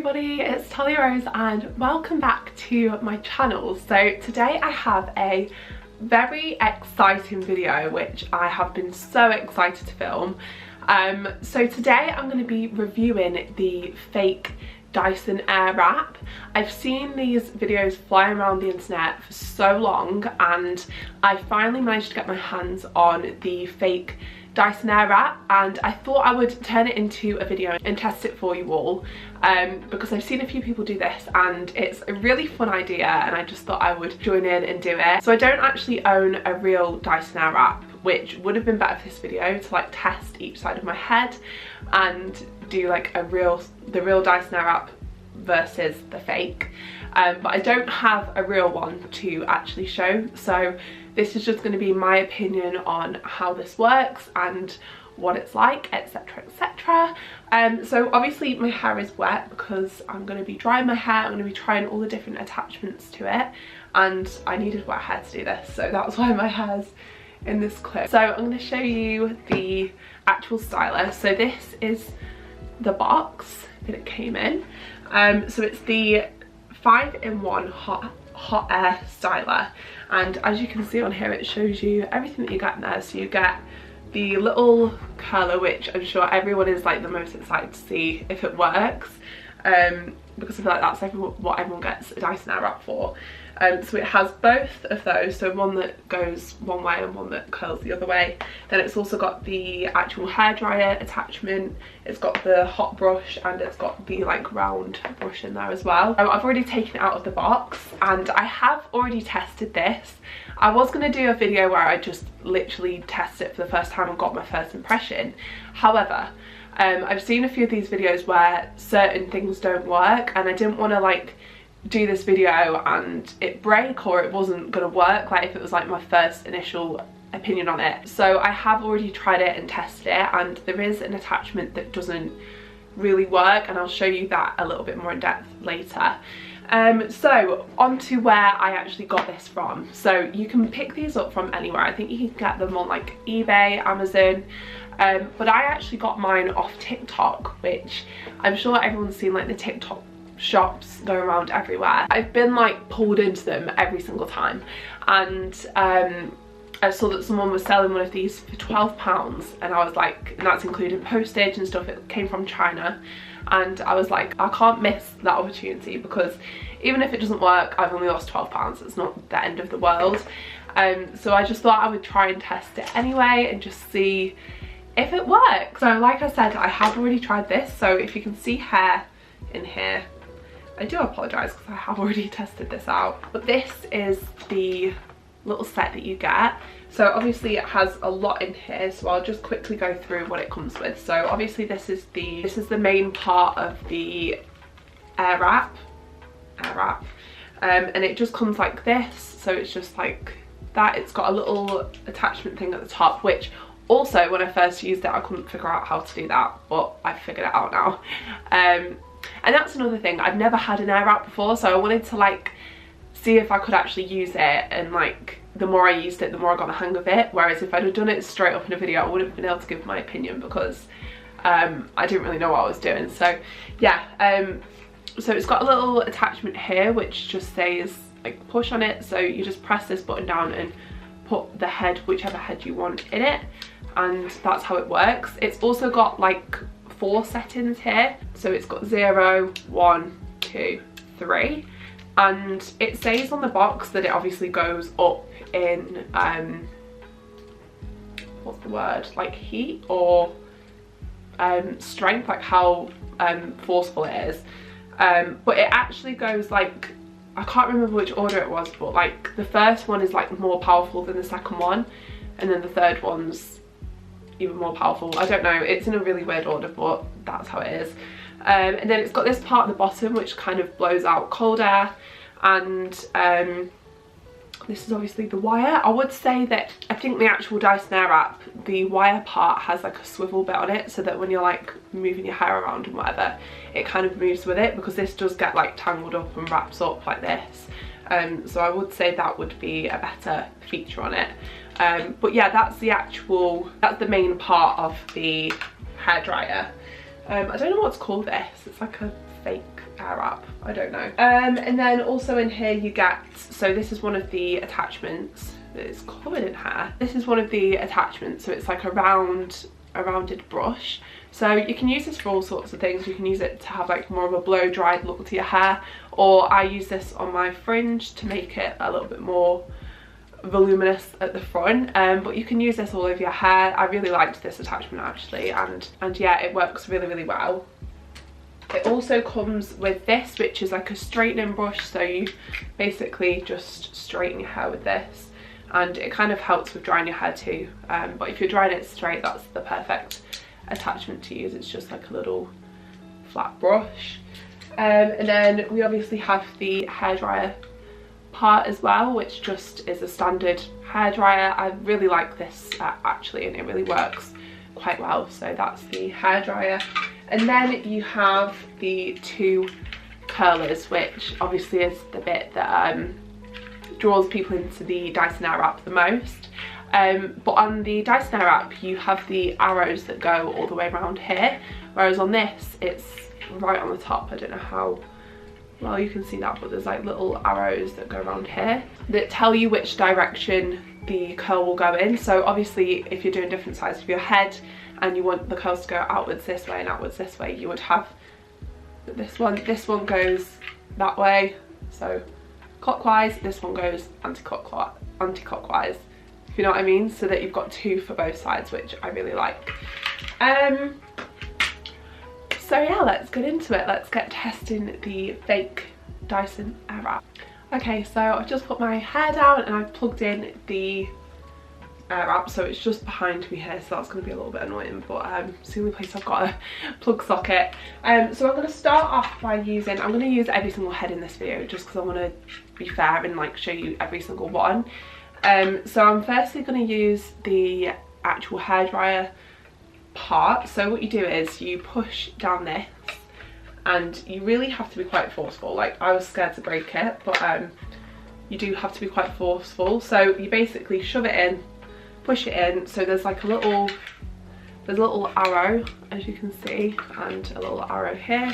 everybody, it's Talia Rose and welcome back to my channel. So today I have a very exciting video which I have been so excited to film. So today I'm going to be reviewing the fake Dyson Airwrap. I've seen these videos flying around the internet for so long and I finally managed to get my hands on the fake Dyson Airwrap, and I thought I would turn it into a video and test it for you all because I've seen a few people do this and it's a really fun idea and I just thought I would join in and do it. So I don't actually own a real Dyson Airwrap, which would have been better for this video to like test each side of my head and do like the real Dyson Airwrap versus the fake. But I don't have a real one to actually show, so this is just going to be my opinion on how this works and what it's like, etc, etc. So obviously my hair is wet because I'm going to be drying my hair. I'm going to be trying all the different attachments to it and I needed wet hair to do this, so that's why my hair's in this clip. So I'm going to show you the actual styler. So this is the box that it came in. So it's the 5-in-1 hot air styler, and as you can see on here it shows you everything that you get in there. So you get the little curler, which I'm sure everyone is like the most excited to see if it works, because I feel like that's what everyone gets a Dyson Airwrap for. So it has both of those, so one that goes one way and one that curls the other way. Then it's also got the actual hairdryer attachment, it's got the hot brush, and it's got the like round brush in there as well. I've already taken it out of the box and I have already tested this. I was going to do a video where I just literally test it for the first time and got my first impression. However, I've seen a few of these videos where certain things don't work and I didn't want to like do this video and it break or it wasn't gonna work, like if it was like my first initial opinion on it. So I have already tried it and tested it, and there is an attachment that doesn't really work and I'll show you that a little bit more in depth later. So on to where I actually got this from. So you can pick these up from anywhere. I think you can get them on like eBay, Amazon, but I actually got mine off TikTok, which I'm sure everyone's seen like the TikTok shops going around everywhere. I've been like pulled into them every single time, and I saw that someone was selling one of these for £12 and I was like, and that's including postage and stuff. It came from China and I was like, I can't miss that opportunity because even if it doesn't work, I've only lost £12. It's not the end of the world. So I just thought I would try and test it anyway and just see if it works. So like I said, I have already tried this, so if you can see hair in here, I do apologise because I have already tested this out. But this is the little set that you get. So obviously it has a lot in here, so I'll just quickly go through what it comes with. So obviously this is the main part of the Airwrap, and it just comes like this. So it's just like that. It's got a little attachment thing at the top, which also when I first used it I couldn't figure out how to do that, but I've figured it out now. And that's another thing, I've never had an Airwrap before, so I wanted to like see if I could actually use it, and like the more I used it the more I got the hang of it, whereas if I'd have done it straight up in a video I wouldn't have been able to give my opinion because I didn't really know what I was doing. So yeah, so it's got a little attachment here which just says like push on it, so you just press this button down and put the head, whichever head you want, in it, and that's how it works. It's also got like 4 settings here, so it's got 0, 1, 2, 3, and it says on the box that it obviously goes up in what's the word, like heat or strength, like how forceful it is, but it actually goes like, I can't remember which order it was, but like the first one is like more powerful than the second one, and then the third one's even more powerful. I don't know, it's in a really weird order, but that's how it is. And then it's got this part at the bottom which kind of blows out cold air, and this is obviously the wire. I would say that I think the actual Dyson Airwrap, the wire part has like a swivel bit on it so that when you're like moving your hair around and whatever, it kind of moves with it, because this does get like tangled up and wraps up like this. So I would say that would be a better feature on it. But yeah, that's the main part of the hairdryer. I don't know what to call this. It's like a fake Airwrap, I don't know. And then also in here you get, so this is one of the attachments that is covered in hair. This is one of the attachments, so it's like a rounded brush. So you can use this for all sorts of things. You can use it to have like more of a blow dried look to your hair, or I use this on my fringe to make it a little bit more voluminous at the front, but you can use this all over your hair. I really liked this attachment actually, and yeah, it works really well. It also comes with this, which is like a straightening brush, so you basically just straighten your hair with this, and it kind of helps with drying your hair too, but if you're drying it straight, that's the perfect attachment to use. It's just like a little flat brush. And then we obviously have the hairdryer part as well, which just is a standard hairdryer. I really like this actually, and it really works quite well. So that's the hairdryer. And then you have the two curlers, which obviously is the bit that draws people into the Dyson Airwrap the most. But on the Dyson Airwrap you have the arrows that go all the way around here, whereas on this it's right on the top. I don't know how well you can see that, but there's like little arrows that go around here that tell you which direction the curl will go in. So obviously if you're doing different sides of your head and you want the curls to go outwards this way and outwards this way, you would have this one goes that way, so clockwise, this one goes anti-clockwise, if you know what I mean, so that you've got two for both sides, which I really like. So yeah, let's get into it. Let's get testing the fake Dyson Airwrap. Okay, so I've just put my hair down and I've plugged in the Airwrap, so it's just behind me here, so that's going to be a little bit annoying, but it's the only place I've got a plug socket. So I'm going to start off by using, I'm going to use every single head in this video just because I want to be fair and like show you every single one. So I'm firstly going to use the actual hairdryer part. So what you do is you push down this, and you really have to be quite forceful. Like, I was scared to break it, but you do have to be quite forceful. So you basically shove it in, push it in, so there's like a little arrow, as you can see, and a little arrow here,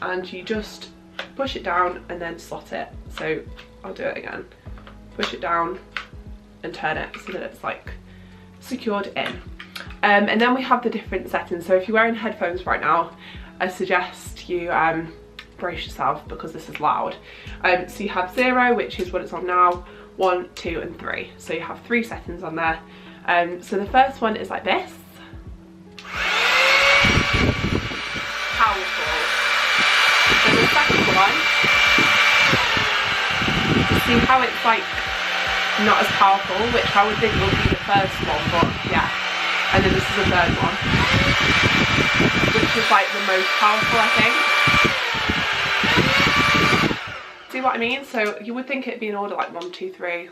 and you just push it down and then slot it. So I'll do it again, push it down and turn it so that it's like secured in. And then we have the different settings. So if you're wearing headphones right now, I suggest you brace yourself because this is loud. So you have 0, which is what it's on now, 1, 2 and 3. So you have 3 settings on there. So the first one is like this. Powerful. So the second one, see how it's like not as powerful, which I would think will be the first one, but yeah. And then this is the third one, which is like the most powerful, I think. See what I mean? So you would think it'd be in order like 1, 2, 3,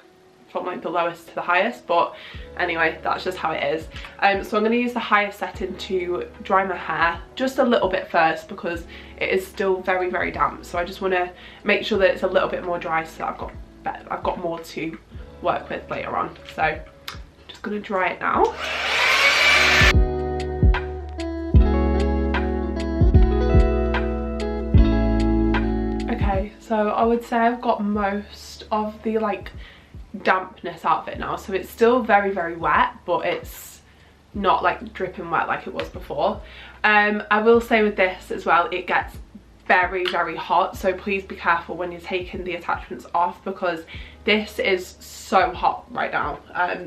from like the lowest to the highest, but anyway, that's just how it is. So I'm going to use the highest setting to dry my hair just a little bit first because it is still very damp. So I just want to make sure that it's a little bit more dry so that I've got more to work with later on. So just going to dry it now. Okay, so I would say I've got most of the like dampness out of it now, so it's still very wet, but it's not like dripping wet like it was before. I will say with this as well, it gets very hot, so please be careful when you're taking the attachments off because this is so hot right now.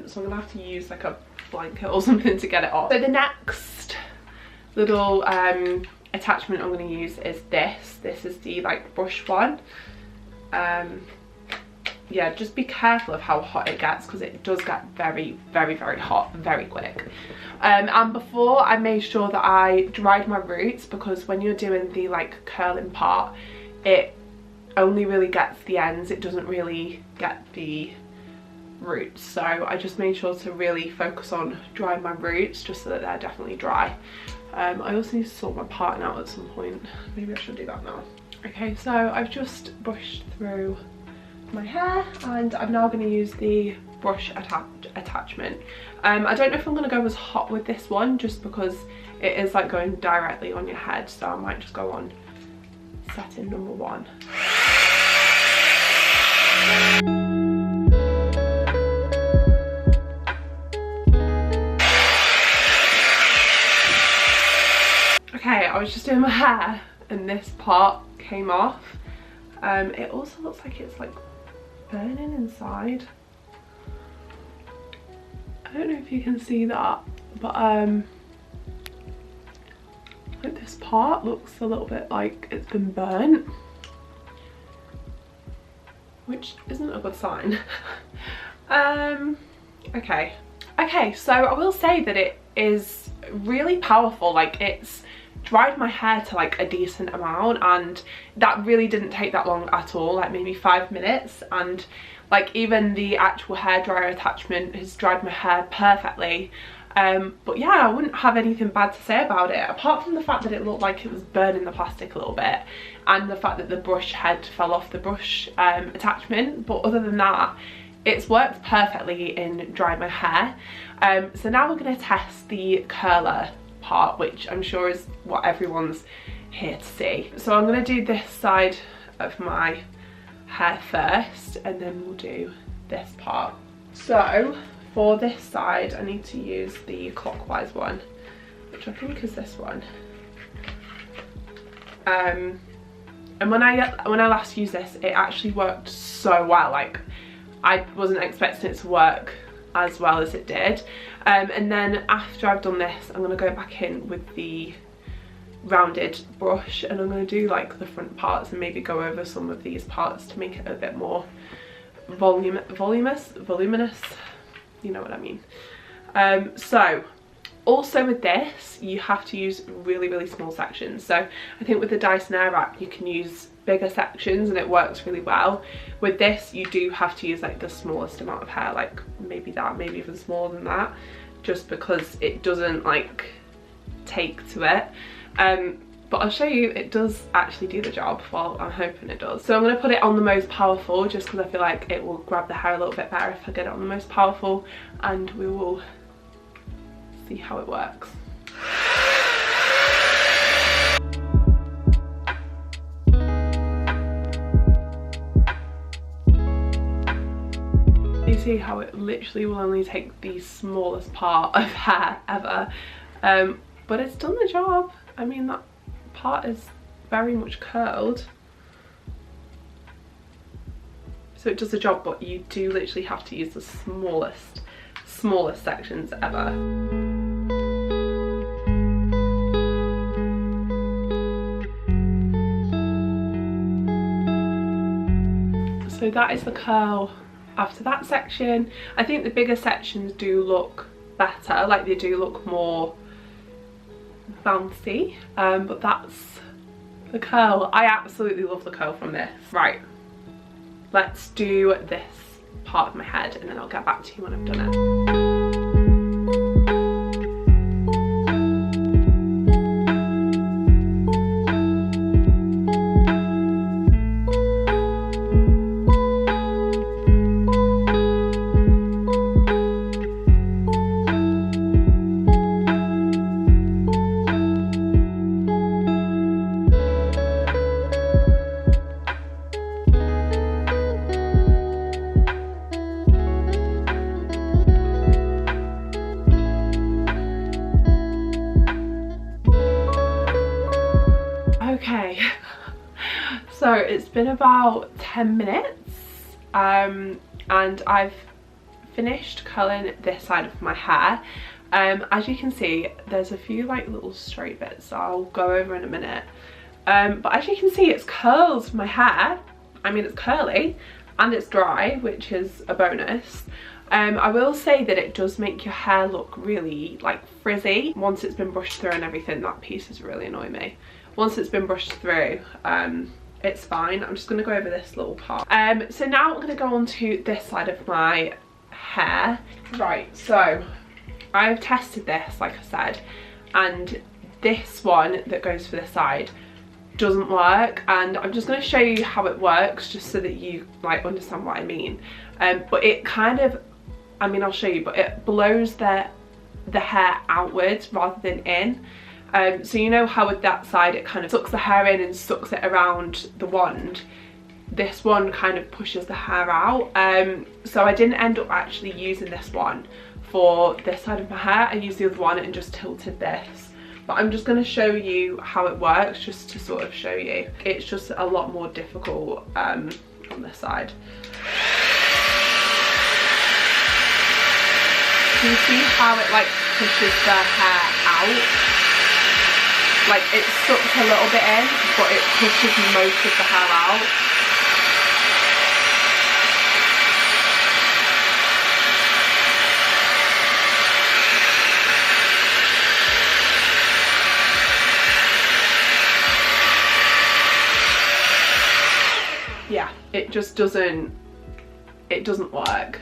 So I'm gonna have to use like a blanket or something to get it off. So the next little attachment I'm going to use is this is the like brush one. Yeah, just be careful of how hot it gets because it does get very hot very quick. And before I made sure that I dried my roots because when you're doing the like curling part, it only really gets the ends, it doesn't really get the roots. So I just made sure to really focus on drying my roots just so that they're definitely dry. I also need to sort my parting out at some point. Maybe I should do that now. Okay, so I've just brushed through my hair and I'm now going to use the brush attachment. I don't know if I'm going to go as hot with this one just because it is like going directly on your head, so I might just go on setting number 1. Okay, I was just doing my hair and this part came off. It also looks like it's like burning inside. I don't know if you can see that, but like this part looks a little bit like it's been burnt, which isn't a good sign. Okay, so I will say that it is really powerful. Like, it's dried my hair to like a decent amount, and that really didn't take that long at all, like maybe 5 minutes, and like even the actual hairdryer attachment has dried my hair perfectly. But yeah, I wouldn't have anything bad to say about it, apart from the fact that it looked like it was burning the plastic a little bit, and the fact that the brush head fell off the brush attachment. But other than that, it's worked perfectly in drying my hair. So now we're going to test the curler part, which I'm sure is what everyone's here to see. So I'm going to do this side of my hair first, and then we'll do this part. So for this side I need to use the clockwise one, which I think is this one. And when I last used this, it actually worked so well. Like, I wasn't expecting it to work as well as it did. And then after I've done this, I'm going to go back in with the rounded brush, and I'm going to do like the front parts and maybe go over some of these parts to make it a bit more voluminous, you know what I mean. So also with this, you have to use really small sections. So I think with the Dyson Airwrap you can use bigger sections and it works really well. With this, you do have to use like the smallest amount of hair, like maybe even smaller than that, just because it doesn't like take to it. But I'll show you, it does actually do the job. Well, I'm hoping it does. So I'm going to put it on the most powerful, just because I feel like it will grab the hair a little bit better if I get it on the most powerful, and we will see how it works. You see how it literally will only take the smallest part of hair ever, but it's done the job. I mean, that part is very much curled, so it does the job, but you do literally have to use the smallest sections ever. So that is the curl after that section. I think the bigger sections do look better, like they do look more bouncy, but that's the curl. I absolutely love the curl from this. Right, let's do this part of my head and then I'll get back to you when I've done it. Okay, so it's been about 10 minutes and I've finished curling this side of my hair. As you can see, there's a few like little straight bits I'll go over in a minute, but as you can see, it's curled my hair. I mean, it's curly and it's dry, which is a bonus. I will say that it does make your hair look really like frizzy once it's been brushed through and everything. That piece is really annoying me. Once it's been brushed through, it's fine. I'm just going to go over this little part. So now I'm going to go on to this side of my hair. Right, so I've tested this, like I said, and this one that goes for this side doesn't work, and I'm just going to show you how it works just so that you like understand what I mean. But it kind of, I mean, I'll show you, but it blows the hair outwards rather than in. So you know how with that side it kind of sucks the hair in and sucks it around the wand, this one kind of pushes the hair out. So I didn't end up actually using this one for this side of my hair. I used the other one and just tilted this. But I'm just going to show you how it works, just to sort of show you. It's just a lot more difficult on this side. Can you see how it like pushes the hair out? Like it sucks a little bit in, but it pushes most of the hair out. Yeah, it just doesn't work,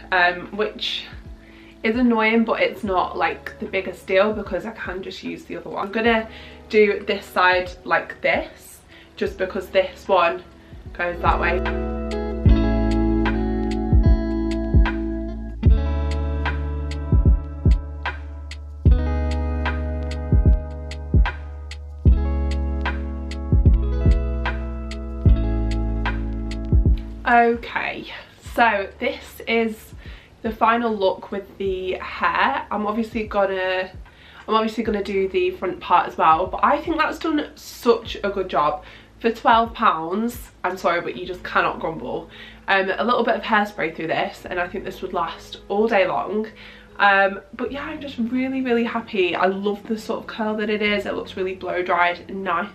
which is annoying, but it's not like the biggest deal because I can just use the other one. I'm gonna do this side like this, just because this one goes that way. Okay, so this is the final look with the hair. I'm obviously gonna do the front part as well, but I think that's done such a good job. For £12, I'm sorry, but you just cannot grumble. A little bit of hairspray through this and I think this would last all day long. But yeah, I'm just really happy. I love the sort of curl that it is. It looks really blow dried and nice,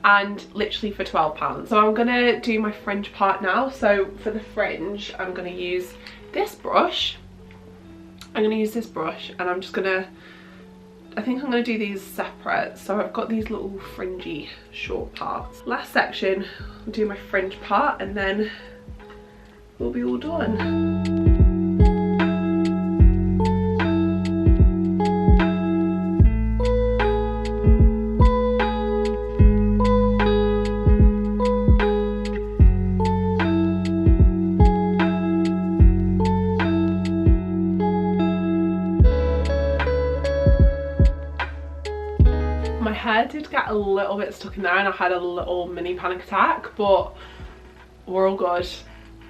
and literally for £12. So I'm gonna do my fringe part now. So for the fringe, I'm gonna use this brush. I'm gonna use this brush and I'm just gonna, I think I'm gonna do these separate. So I've got these little fringy short parts. Last section, I'll do my fringe part and then we'll be all done. My hair did get a little bit stuck in there and I had a little mini panic attack, but we're all good.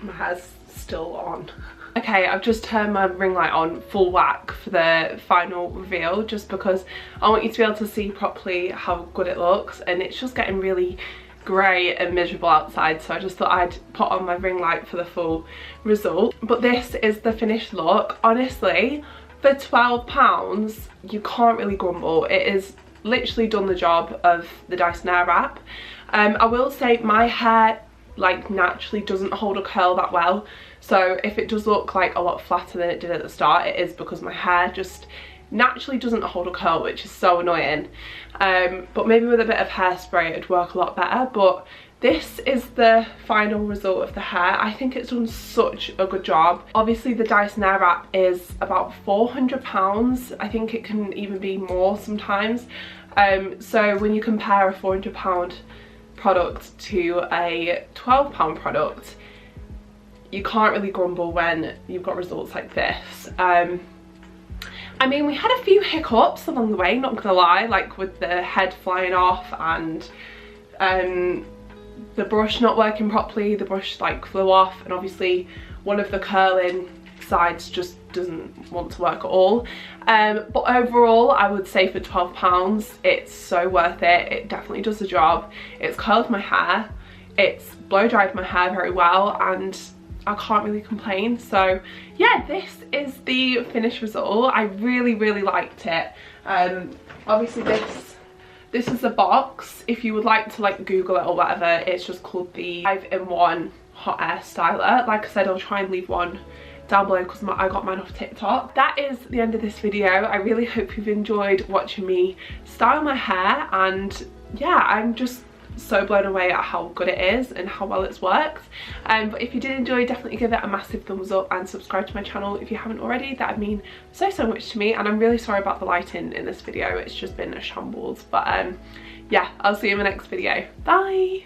My hair's still on. Okay, I've just turned my ring light on full whack for the final reveal, just because I want you to be able to see properly how good it looks, and it's just getting really grey and miserable outside, so I just thought I'd put on my ring light for the full result. But this is the finished look. Honestly, for £12 you can't really grumble. It is literally done the job of the Dyson Airwrap. I will say my hair like naturally doesn't hold a curl that well, so if it does look like a lot flatter than it did at the start, it is because my hair just naturally doesn't hold a curl, which is so annoying. But maybe with a bit of hairspray it'd work a lot better. But this is the final result of the hair. I think it's done such a good job. Obviously the Dyson Airwrap is about £400. I think it can even be more sometimes. So when you compare a £400 product to a £12 product, you can't really grumble when you've got results like this. I mean, we had a few hiccups along the way, not gonna lie, like with the head flying off and the brush not working properly. The brush like flew off, and obviously one of the curling sides just doesn't want to work at all. But overall I would say for £12 it's so worth it. It definitely does the job. It's curled my hair, it's blow dried my hair very well, and I can't really complain. So yeah, this is the finished result. I really liked it. Obviously this is the box. If you would like to like Google it or whatever, it's just called the 5-in-1 hot air styler. Like I said, I'll try and leave one down below because I got mine off TikTok. That is the end of this video. I really hope you've enjoyed watching me style my hair, and yeah, I'm just so blown away at how good it is and how well it's worked. But if you did enjoy, definitely give it a massive thumbs up and subscribe to my channel if you haven't already. That would mean so much to me, and I'm really sorry about the lighting in this video. It's just been a shambles, but yeah, I'll see you in my next video. Bye.